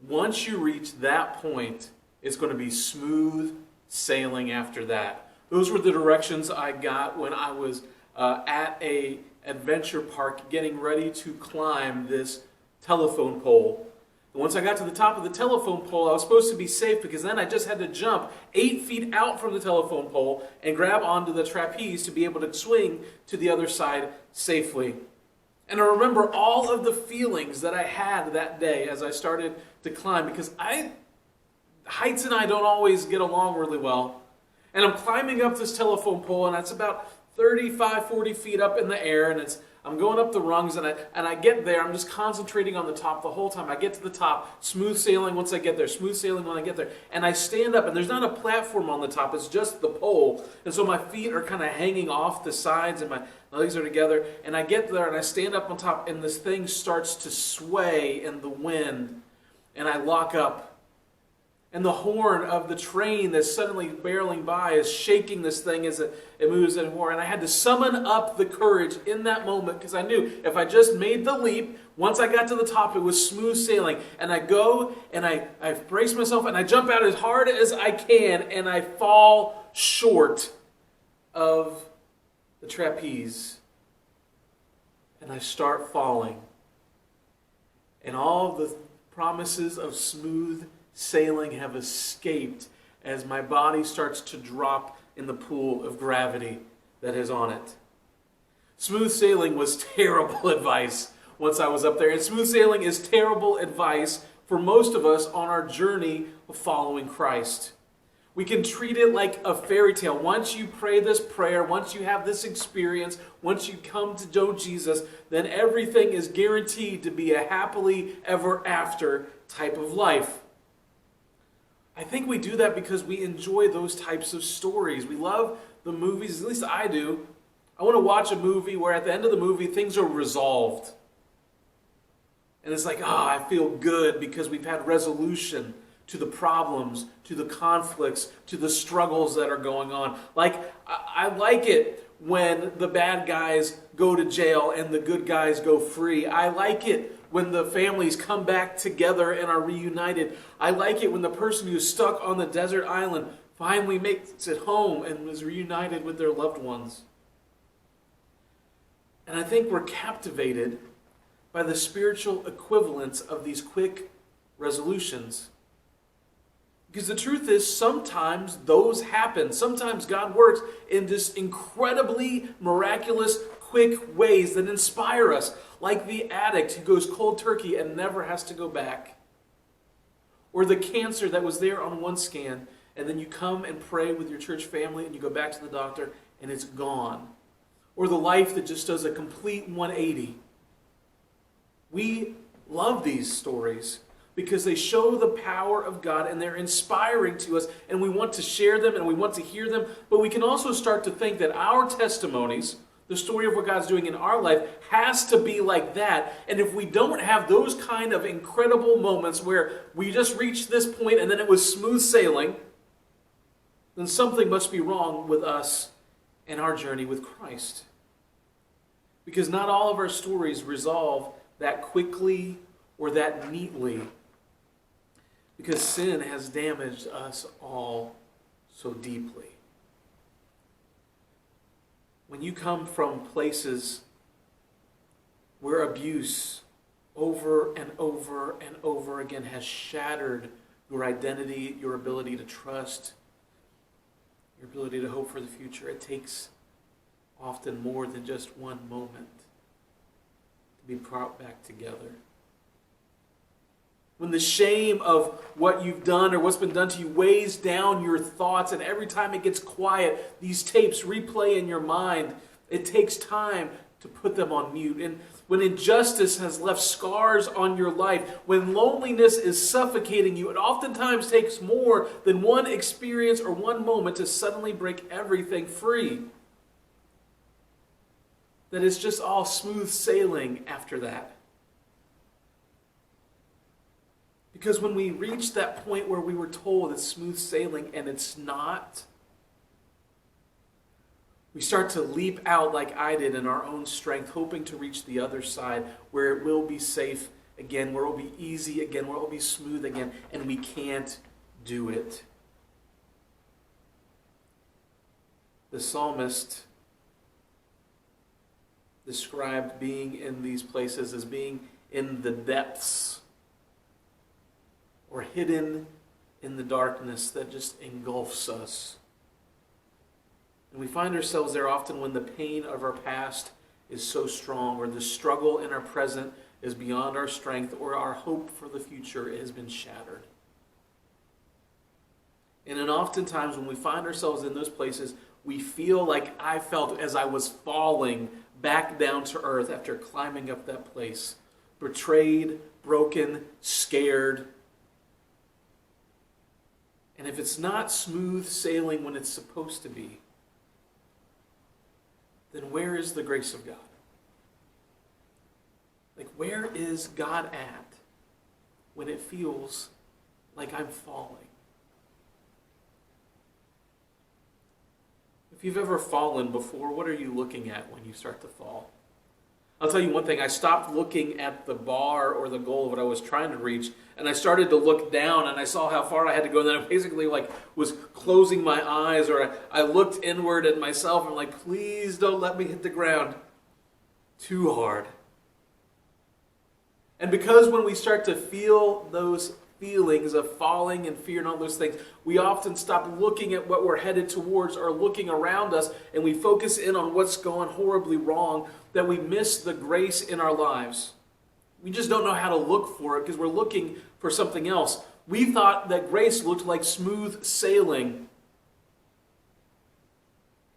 once you reach that point, it's going to be smooth sailing after that. Those were the directions I got when I was at a adventure park getting ready to climb this telephone pole. And once I got to the top of the telephone pole, I was supposed to be safe because then I just had to jump 8 feet out from the telephone pole and grab onto the trapeze to be able to swing to the other side safely. And I remember all of the feelings that I had that day as I started to climb, because heights and I don't always get along really well. And I'm climbing up this telephone pole, and it's about 35, 40 feet up in the air, and I'm going up the rungs, and I get there. I'm just concentrating on the top the whole time. I get to the top, smooth sailing once I get there, smooth sailing when I get there. And I stand up, and there's not a platform on the top. It's just the pole. And so my feet are kind of hanging off the sides, and my legs are together. And I get there, and I stand up on top, and this thing starts to sway in the wind. And I lock up. And the horn of the train that's suddenly barreling by is shaking this thing as it moves in more. And I had to summon up the courage in that moment, because I knew if I just made the leap, once I got to the top, it was smooth sailing. And I go and I brace myself and I jump out as hard as I can, and I fall short of the trapeze. And I start falling. And all the promises of smooth sailing have escaped as my body starts to drop in the pool of gravity that is on it. Smooth sailing was terrible advice once I was up there. And smooth sailing is terrible advice for most of us on our journey of following Christ. We can treat it like a fairy tale. Once you pray this prayer, once you have this experience, once you come to know Jesus, then everything is guaranteed to be a happily ever after type of life. I think we do that because we enjoy those types of stories. We love the movies, at least I do. I want to watch a movie where at the end of the movie things are resolved. And it's like, I feel good because we've had resolution to the problems, to the conflicts, to the struggles that are going on. Like, I like it when the bad guys go to jail and the good guys go free. I like it when the families come back together and are reunited. I like it when the person who's stuck on the desert island finally makes it home and is reunited with their loved ones. And I think we're captivated by the spiritual equivalence of these quick resolutions. Because the truth is, sometimes those happen. Sometimes God works in just incredibly miraculous, quick ways that inspire us. Like the addict who goes cold turkey and never has to go back. Or the cancer that was there on one scan, and then you come and pray with your church family and you go back to the doctor and it's gone. Or the life that just does a complete 180. We love these stories because they show the power of God and they're inspiring to us, and we want to share them and we want to hear them, but we can also start to think that our testimonies, the story of what God's doing in our life, has to be like that. And if we don't have those kind of incredible moments where we just reached this point and then it was smooth sailing, then something must be wrong with us and our journey with Christ. Because not all of our stories resolve that quickly or that neatly. Because sin has damaged us all so deeply. When you come from places where abuse over and over and over again has shattered your identity, your ability to trust, your ability to hope for the future, it takes often more than just one moment to be brought back together. When the shame of what you've done or what's been done to you weighs down your thoughts, and every time it gets quiet, these tapes replay in your mind, it takes time to put them on mute. And when injustice has left scars on your life, when loneliness is suffocating you, it oftentimes takes more than one experience or one moment to suddenly break everything free. That it's just all smooth sailing after that. Because when we reach that point where we were told it's smooth sailing and it's not, we start to leap out like I did in our own strength, hoping to reach the other side where it will be safe again, where it will be easy again, where it will be smooth again, and we can't do it. The psalmist described being in these places as being in the depths or hidden in the darkness that just engulfs us. And we find ourselves there often when the pain of our past is so strong, or the struggle in our present is beyond our strength, or our hope for the future has been shattered. And then oftentimes when we find ourselves in those places, we feel like I felt as I was falling back down to earth after climbing up that place. Betrayed, broken, scared. And if it's not smooth sailing when it's supposed to be, then where is the grace of God? Like, where is God at when it feels like I'm falling? If you've ever fallen before, what are you looking at when you start to fall? I'll tell you one thing. I stopped looking at the bar or the goal of what I was trying to reach, and I started to look down, and I saw how far I had to go, and then I basically was closing my eyes, or I looked inward at myself, and I'm like, please don't let me hit the ground too hard. And because when we start to feel those feelings of falling and fear and all those things, we often stop looking at what we're headed towards or looking around us, and we focus in on what's going horribly wrong, that we miss the grace in our lives. We just don't know how to look for it because we're looking for something else. We thought that grace looked like smooth sailing.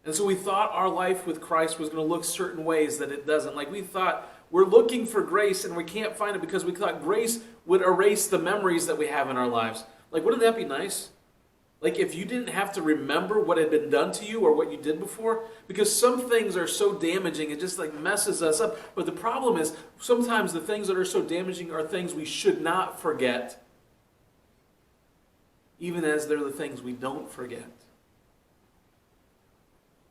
And so we thought our life with Christ was going to look certain ways that it doesn't. Like we thought we're looking for grace and we can't find it because we thought grace would erase the memories that we have in our lives. Like, wouldn't that be nice? Like, if you didn't have to remember what had been done to you or what you did before, because some things are so damaging, it just messes us up. But the problem is, sometimes the things that are so damaging are things we should not forget, even as they're the things we don't forget.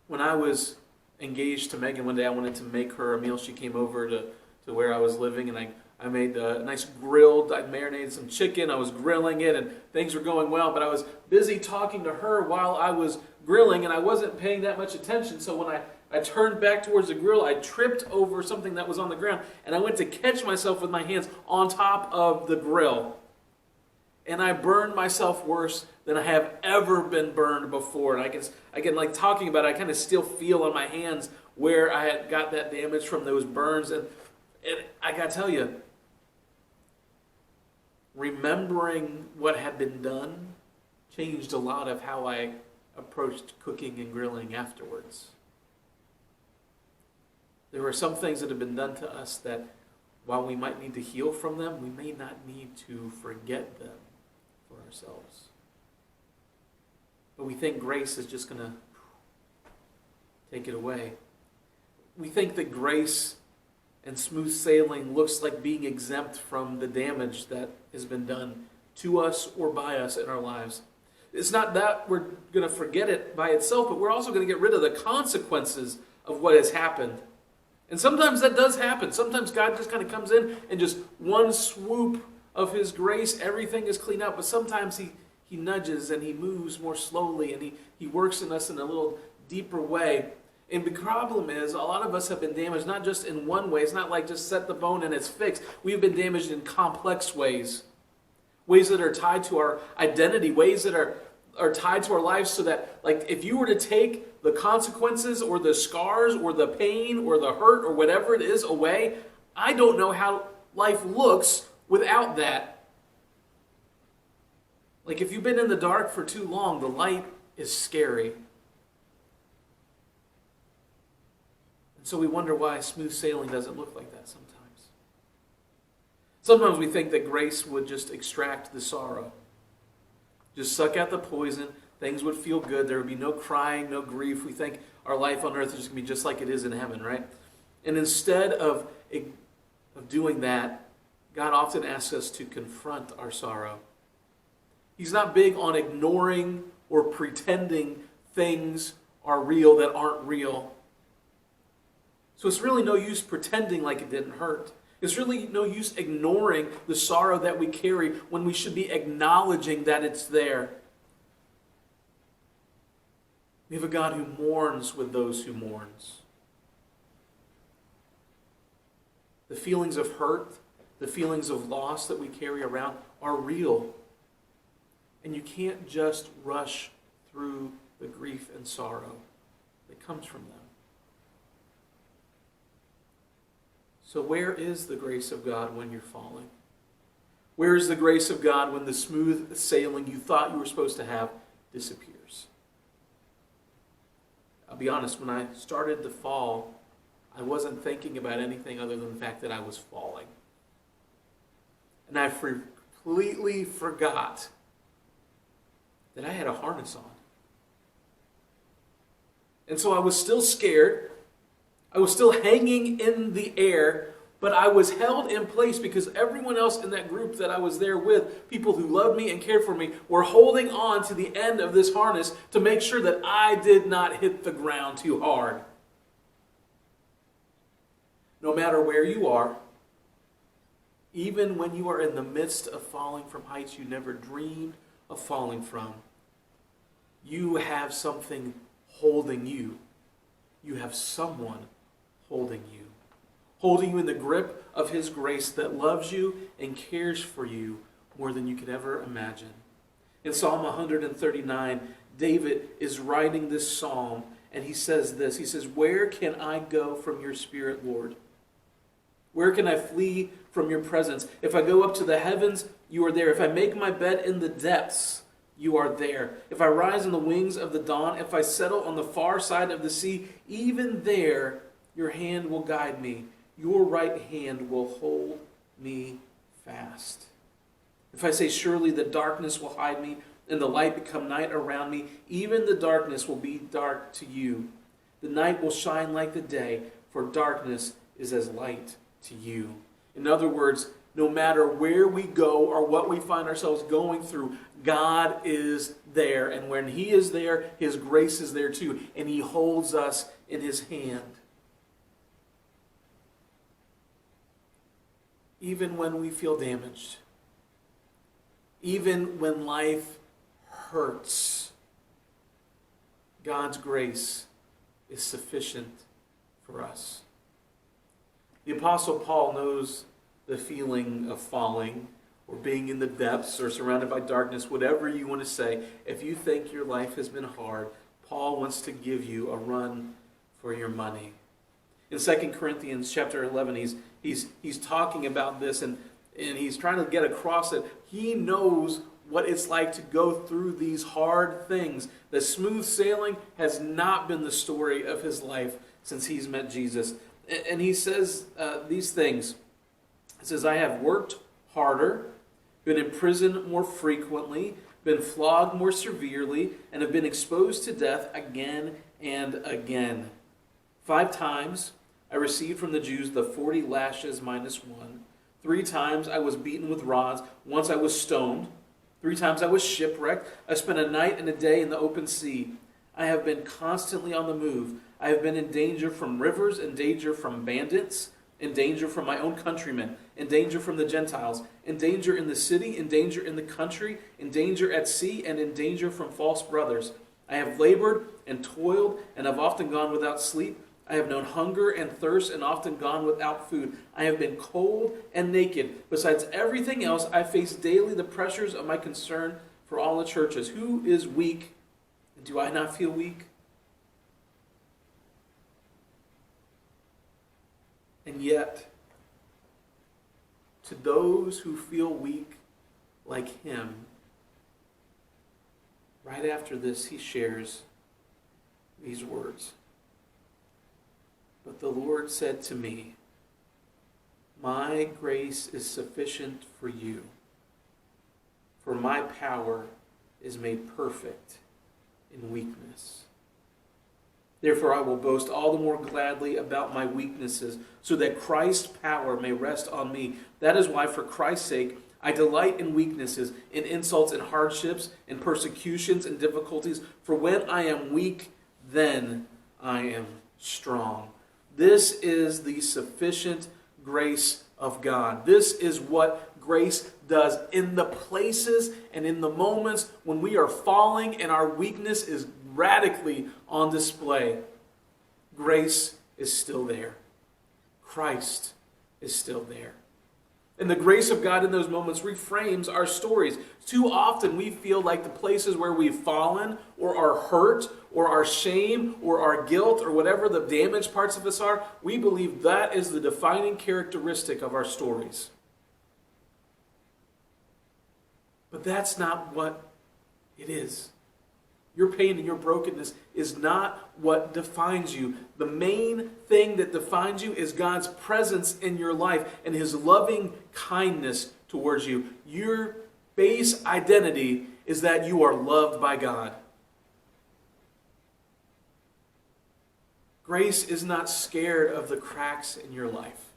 When I was engaged to Megan one day, I wanted to make her a meal. She came over to where I was living, and I made a nice grilled, I marinated some chicken, I was grilling it, and things were going well, but I was busy talking to her while I was grilling, and I wasn't paying that much attention, so when I turned back towards the grill, I tripped over something that was on the ground, and I went to catch myself with my hands on top of the grill. And I burned myself worse than I have ever been burned before. And I can talking about it, I kind of still feel on my hands where I had got that damage from those burns. And I got to tell you, remembering what had been done changed a lot of how I approached cooking and grilling afterwards. There were some things that had been done to us that, while we might need to heal from them, we may not need to forget them for ourselves. But we think grace is just going to take it away. We think that grace and smooth sailing looks like being exempt from the damage that has been done to us or by us in our lives. It's not that we're going to forget it by itself, but we're also going to get rid of the consequences of what has happened. And sometimes that does happen. Sometimes God just kind of comes in and just one swoop of His grace, everything is cleaned up. But sometimes He nudges and He moves more slowly, and He works in us in a little deeper way. And the problem is, a lot of us have been damaged not just in one way. It's not like just set the bone and it's fixed. We've been damaged in complex ways. Ways that are tied to our identity. Ways that are tied to our lives, so that, like, if you were to take the consequences or the scars or the pain or the hurt or whatever it is away, I don't know how life looks without that. Like, if you've been in the dark for too long, the light is scary. And so we wonder why smooth sailing doesn't look like that sometimes. Sometimes we think that grace would just extract the sorrow. Just suck out the poison. Things would feel good. There would be no crying, no grief. We think our life on earth is just going to be just like it is in heaven, right? And instead of doing that, God often asks us to confront our sorrow. He's not big on ignoring or pretending things are real that aren't real. So it's really no use pretending like it didn't hurt. There's really no use ignoring the sorrow that we carry when we should be acknowledging that it's there. We have a God who mourns with those who mourns. The feelings of hurt, the feelings of loss that we carry around are real. And you can't just rush through the grief and sorrow that comes from them. So where is the grace of God when you're falling? Where is the grace of God when the smooth sailing you thought you were supposed to have disappears? I'll be honest, when I started to fall, I wasn't thinking about anything other than the fact that I was falling. And I completely forgot that I had a harness on. And so I was still scared. I was still hanging in the air, but I was held in place because everyone else in that group that I was there with, people who loved me and cared for me, were holding on to the end of this harness to make sure that I did not hit the ground too hard. No matter where you are, even when you are in the midst of falling from heights you never dreamed of falling from, you have something holding you. You have someone holding you in the grip of His grace that loves you and cares for you more than you could ever imagine. In Psalm 139, David is writing this psalm, and he says this. He says, "Where can I go from your spirit, Lord? Where can I flee from your presence? If I go up to the heavens, you are there. If I make my bed in the depths, you are there. If I rise on the wings of the dawn, if I settle on the far side of the sea, even there your hand will guide me. Your right hand will hold me fast. If I say, surely the darkness will hide me, and the light become night around me, even the darkness will be dark to you. The night will shine like the day, for darkness is as light to you." In other words, no matter where we go or what we find ourselves going through, God is there. And when He is there, His grace is there too. And He holds us in His hand. Even when we feel damaged, even when life hurts, God's grace is sufficient for us. The Apostle Paul knows the feeling of falling or being in the depths or surrounded by darkness, whatever you want to say. If you think your life has been hard, Paul wants to give you a run for your money. In 2 Corinthians chapter 11, he's talking about this, and he's trying to get across that he knows what it's like to go through these hard things. The smooth sailing has not been the story of his life since he's met Jesus. And he says these things. He says, "I have worked harder, been in prison more frequently, been flogged more severely, and have been exposed to death again and again. 5 times I received from the Jews the 40 lashes minus 1. 3 times I was beaten with rods. Once I was stoned. 3 times I was shipwrecked. I spent a night and a day in the open sea. I have been constantly on the move. I have been in danger from rivers, in danger from bandits, in danger from my own countrymen, in danger from the Gentiles, in danger in the city, in danger in the country, in danger at sea, and in danger from false brothers. I have labored and toiled and have often gone without sleep. I have known hunger and thirst and often gone without food. I have been cold and naked. Besides everything else, I face daily the pressures of my concern for all the churches. Who is weak? Do I not feel weak? And yet, to those who feel weak like him, right after this, he shares these words. "But the Lord said to me, my grace is sufficient for you, for my power is made perfect in weakness. Therefore I will boast all the more gladly about my weaknesses, so that Christ's power may rest on me. That is why, for Christ's sake, I delight in weaknesses, in insults and hardships, in persecutions and difficulties. For when I am weak, then I am strong." This is the sufficient grace of God. This is what grace does in the places and in the moments when we are falling and our weakness is radically on display. Grace is still there. Christ is still there. And the grace of God in those moments reframes our stories. Too often we feel like the places where we've fallen or our hurt or our shame or our guilt or whatever the damaged parts of us are, we believe that is the defining characteristic of our stories. But that's not what it is. Your pain and your brokenness is not what defines you. The main thing that defines you is God's presence in your life and His loving kindness towards you. Your base identity is that you are loved by God. Grace is not scared of the cracks in your life.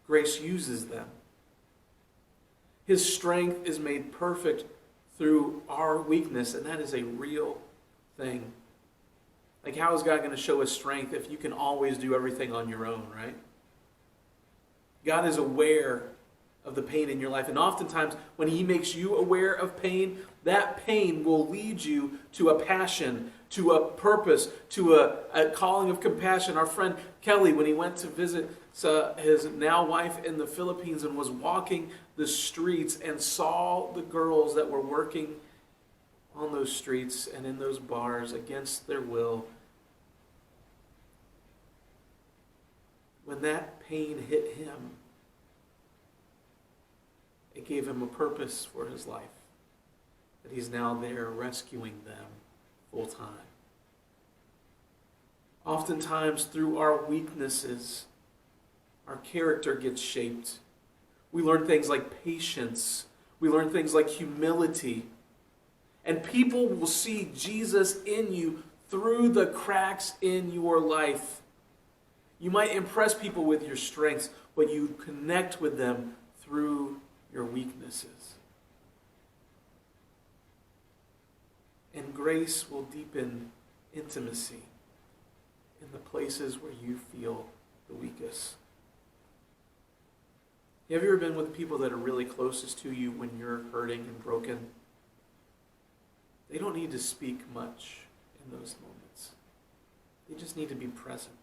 Grace uses them. His strength is made perfect through our weakness, and that is a real thing. Like, how is God going to show His strength if you can always do everything on your own, right? God is aware of the pain in your life, and oftentimes when He makes you aware of pain, that pain will lead you to a passion, to a purpose, to a calling of compassion. Our friend Kelly, when he went to visit his now wife in the Philippines and was walking the streets and saw the girls that were working on those streets and in those bars against their will, when that pain hit him, it gave him a purpose for his life, that he's now there rescuing them full time. Oftentimes, through our weaknesses, our character gets shaped. We learn things like patience. We learn things like humility. And people will see Jesus in you through the cracks in your life. You might impress people with your strengths, but you connect with them through your weaknesses. And grace will deepen intimacy in the places where you feel the weakest. Have you ever been with people that are really closest to you when you're hurting and broken? They don't need to speak much in those moments. They just need to be present.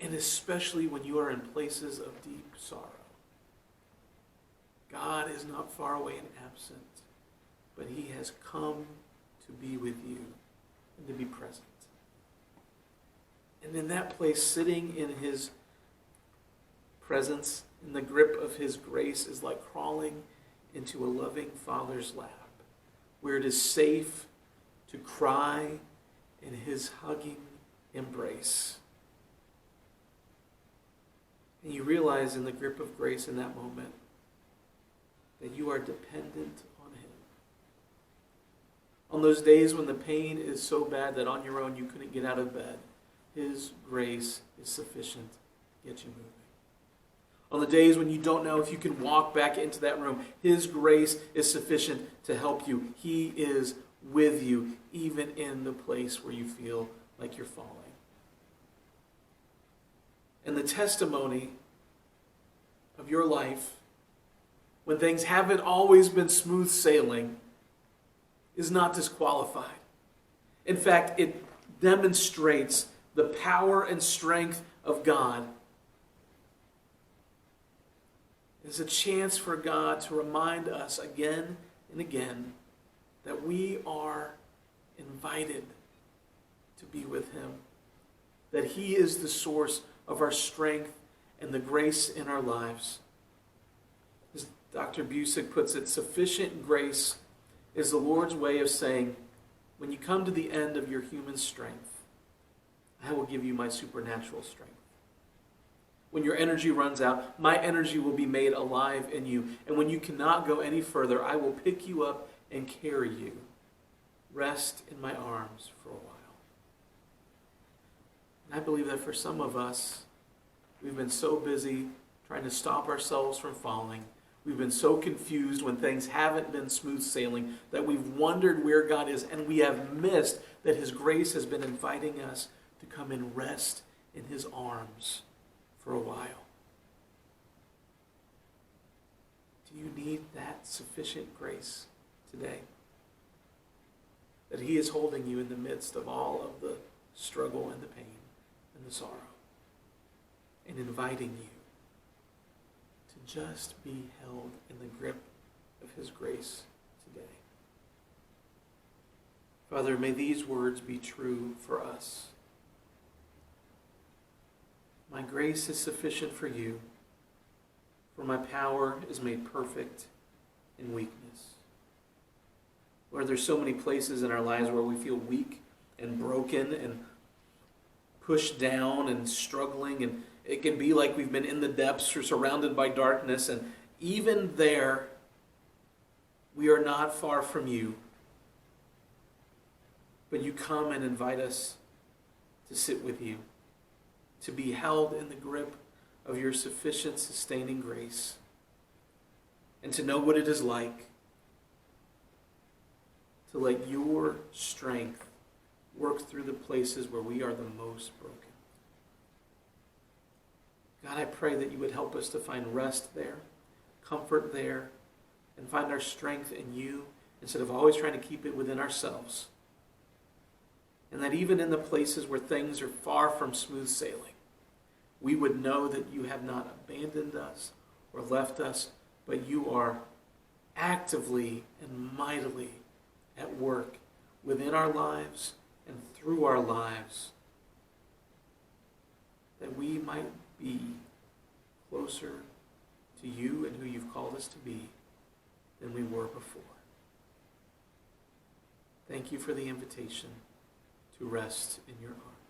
And especially when you are in places of deep sorrow. God is not far away and absent, but He has come to be with you and to be present. And in that place, sitting in His presence, in the grip of His grace, is like crawling into a loving Father's lap, where it is safe to cry in His hugging embrace. And you realize in the grip of grace in that moment that you are dependent on Him. On those days when the pain is so bad that on your own you couldn't get out of bed, His grace is sufficient to get you moving. On the days when you don't know if you can walk back into that room, His grace is sufficient to help you. He is with you, even in the place where you feel like you're falling. And the testimony of your life, when things haven't always been smooth sailing, is not disqualified. In fact, it demonstrates the power and strength of God. It's a chance for God to remind us again and again that we are invited to be with Him, that He is the source of our strength and the grace in our lives. As Dr. Busick puts it, sufficient grace is the Lord's way of saying, when you come to the end of your human strength, I will give you my supernatural strength. When your energy runs out, my energy will be made alive in you. And when you cannot go any further, I will pick you up and carry you. Rest in my arms for a while. And I believe that for some of us, we've been so busy trying to stop ourselves from falling. We've been so confused when things haven't been smooth sailing that we've wondered where God is, and we have missed that His grace has been inviting us to come and rest in his arms for a while. Do you need that sufficient grace today? That he is holding you in the midst of all of the struggle and the pain and the sorrow, and inviting you to just be held in the grip of his grace today. Father, may these words be true for us. My grace is sufficient for you, for my power is made perfect in weakness. Lord, there's so many places in our lives where we feel weak and broken and pushed down and struggling, and it can be like we've been in the depths or surrounded by darkness, and even there, we are not far from you. But you come and invite us to sit with you, to be held in the grip of your sufficient sustaining grace, and to know what it is like to let your strength work through the places where we are the most broken. God, I pray that you would help us to find rest there, comfort there, and find our strength in you instead of always trying to keep it within ourselves. And that even in the places where things are far from smooth sailing, we would know that you have not abandoned us or left us, but you are actively and mightily at work within our lives and through our lives, that we might be closer to you and who you've called us to be than we were before. Thank you for the invitation to rest in your arms.